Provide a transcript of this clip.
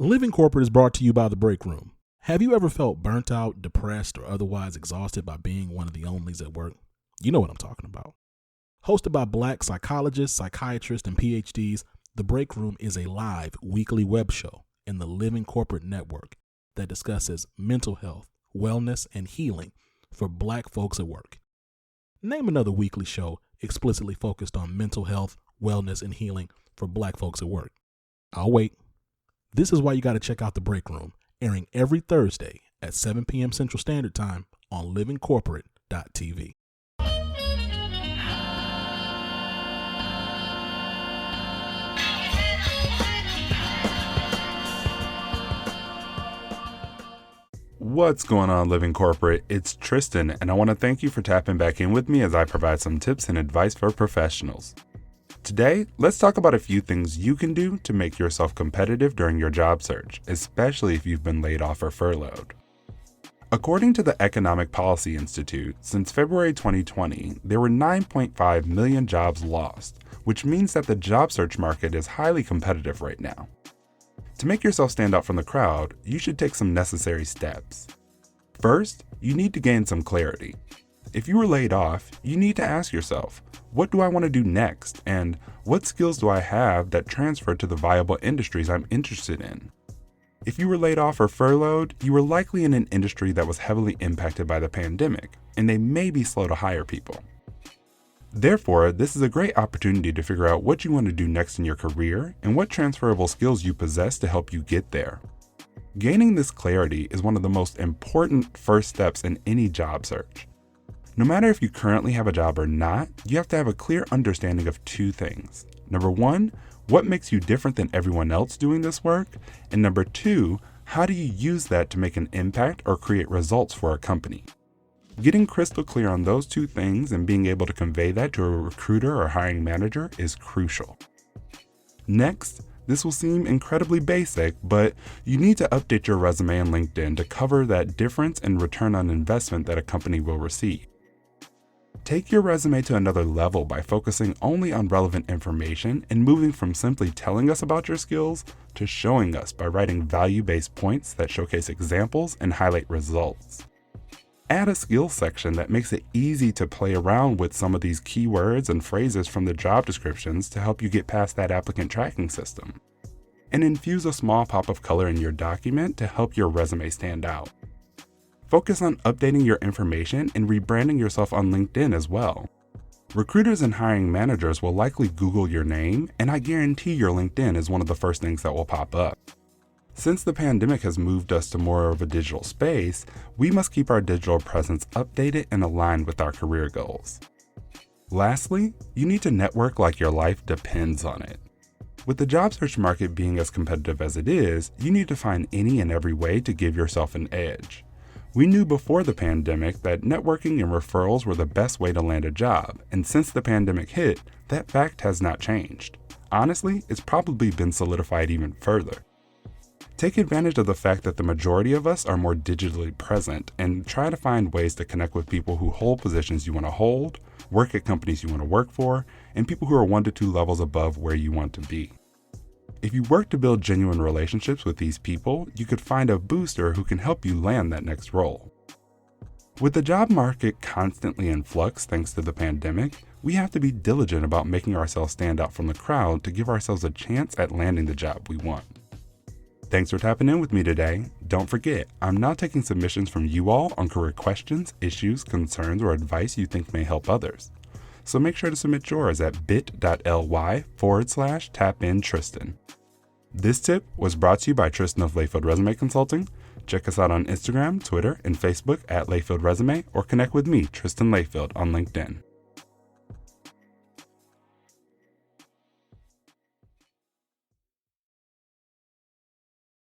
Living Corporate is brought to you by The Break Room. Have you ever felt burnt out, depressed, or otherwise exhausted by being one of the onlys at work? You know what I'm talking about. Hosted by Black psychologists, psychiatrists, and PhDs, The Break Room is a live weekly web show in the Living Corporate network that discusses mental health, wellness, and healing for Black folks at work. Name another weekly show explicitly focused on mental health, wellness, and healing for Black folks at work. I'll wait. This is why you got to check out The Break Room, airing every Thursday at 7 p.m. Central Standard Time on livingcorporate.tv. What's going on, Living Corporate? It's Tristan, and I want to thank you for tapping back in with me as I provide some tips and advice for professionals. Today, let's talk about a few things you can do to make yourself competitive during your job search, especially if you've been laid off or furloughed. According to the Economic Policy Institute, since February 2020, there were 9.5 million jobs lost, which means that the job search market is highly competitive right now. To make yourself stand out from the crowd, you should take some necessary steps. First, you need to gain some clarity. If you were laid off, you need to ask yourself, what do I want to do next? And what skills do I have that transfer to the viable industries I'm interested in? If you were laid off or furloughed, you were likely in an industry that was heavily impacted by the pandemic, and they may be slow to hire people. Therefore, this is a great opportunity to figure out what you want to do next in your career and what transferable skills you possess to help you get there. Gaining this clarity is one of the most important first steps in any job search. No matter if you currently have a job or not, you have to have a clear understanding of two things. Number one, what makes you different than everyone else doing this work? And number two, how do you use that to make an impact or create results for a company? Getting crystal clear on those two things and being able to convey that to a recruiter or hiring manager is crucial. Next, this will seem incredibly basic, but you need to update your resume and LinkedIn to cover that difference in return on investment that a company will receive. Take your resume to another level by focusing only on relevant information and moving from simply telling us about your skills to showing us by writing value-based points that showcase examples and highlight results. Add a skills section that makes it easy to play around with some of these keywords and phrases from the job descriptions to help you get past that applicant tracking system. And infuse a small pop of color in your document to help your resume stand out. Focus on updating your information and rebranding yourself on LinkedIn as well. Recruiters and hiring managers will likely Google your name, and I guarantee your LinkedIn is one of the first things that will pop up. Since the pandemic has moved us to more of a digital space, we must keep our digital presence updated and aligned with our career goals. Lastly, you need to network like your life depends on it. With the job search market being as competitive as it is, you need to find any and every way to give yourself an edge. We knew before the pandemic that networking and referrals were the best way to land a job, and since the pandemic hit, that fact has not changed. Honestly, it's probably been solidified even further. Take advantage of the fact that the majority of us are more digitally present and try to find ways to connect with people who hold positions you want to hold, work at companies you want to work for, and people who are 1 to 2 levels above where you want to be. If you work to build genuine relationships with these people, you could find a booster who can help you land that next role. With the job market constantly in flux thanks to the pandemic, we have to be diligent about making ourselves stand out from the crowd to give ourselves a chance at landing the job we want. Thanks for tapping in with me today. Don't forget, I'm now taking submissions from you all on career questions, issues, concerns, or advice you think may help others. So make sure to submit yours at bit.ly/tapintristan. This tip was brought to you by Tristan of Layfield Resume Consulting. Check us out on Instagram, Twitter, and Facebook at Layfield Resume, or connect with me, Tristan Layfield, on LinkedIn.